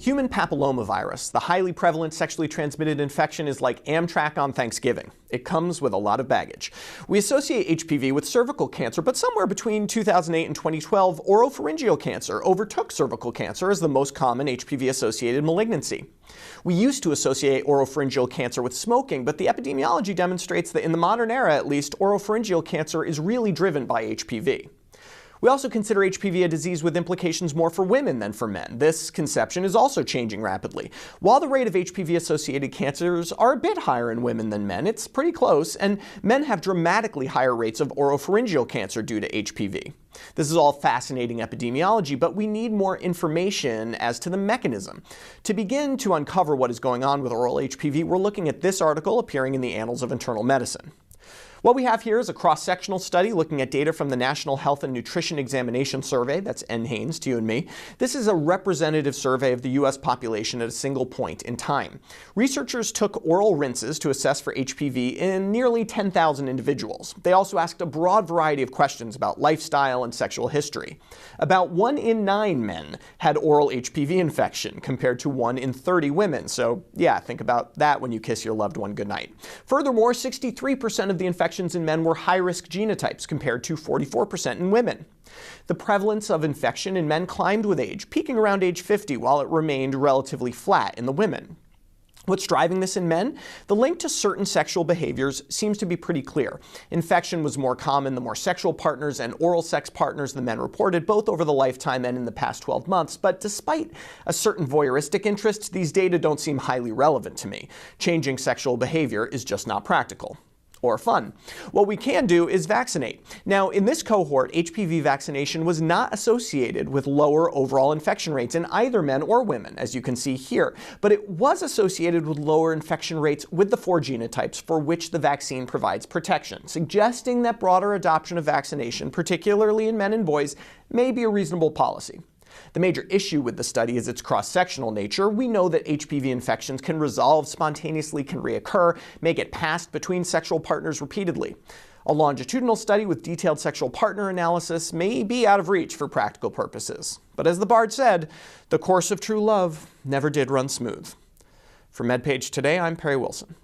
Human papillomavirus, the highly prevalent sexually transmitted infection, is like Amtrak on Thanksgiving. It comes with a lot of baggage. We associate HPV with cervical cancer, but somewhere between 2008 and 2012, oropharyngeal cancer overtook cervical cancer as the most common HPV-associated malignancy. We used to associate oropharyngeal cancer with smoking, but the epidemiology demonstrates that in the modern era, at least, oropharyngeal cancer is really driven by HPV. We also consider HPV a disease with implications more for women than for men. This conception is also changing rapidly. While the rate of HPV-associated cancers are a bit higher in women than men, it's pretty close, and men have dramatically higher rates of oropharyngeal cancer due to HPV. This is all fascinating epidemiology, but we need more information as to the mechanism. To begin to uncover what is going on with oral HPV, we're looking at this article appearing in the Annals of Internal Medicine. What we have here is a cross-sectional study looking at data from the National Health and Nutrition Examination Survey, that's NHANES to you and me. This is a representative survey of the U.S. population at a single point in time. Researchers took oral rinses to assess for HPV in nearly 10,000 individuals. They also asked a broad variety of questions about lifestyle and sexual history. About 1 in 9 men had oral HPV infection, compared to 1 in 30 women. So yeah, think about that when you kiss your loved one goodnight. Furthermore, 63% of the infections in men were high-risk genotypes, compared to 44% in women. The prevalence of infection in men climbed with age, peaking around age 50, while it remained relatively flat in the women. What's driving this in men? The link to certain sexual behaviors seems to be pretty clear. Infection was more common the more sexual partners and oral sex partners the men reported, both over the lifetime and in the past 12 months. But despite a certain voyeuristic interest, these data don't seem highly relevant to me. Changing sexual behavior is just not practical. Or fun. What we can do is vaccinate. Now, in this cohort, HPV vaccination was not associated with lower overall infection rates in either men or women, as you can see here, but it was associated with lower infection rates with the 4 genotypes for which the vaccine provides protection, suggesting that broader adoption of vaccination, particularly in men and boys, may be a reasonable policy. The major issue with the study is its cross-sectional nature. We know that HPV infections can resolve spontaneously, can reoccur, may get passed between sexual partners repeatedly. A longitudinal study with detailed sexual partner analysis may be out of reach for practical purposes. But as the Bard said, the course of true love never did run smooth. For MedPage Today, I'm Perry Wilson.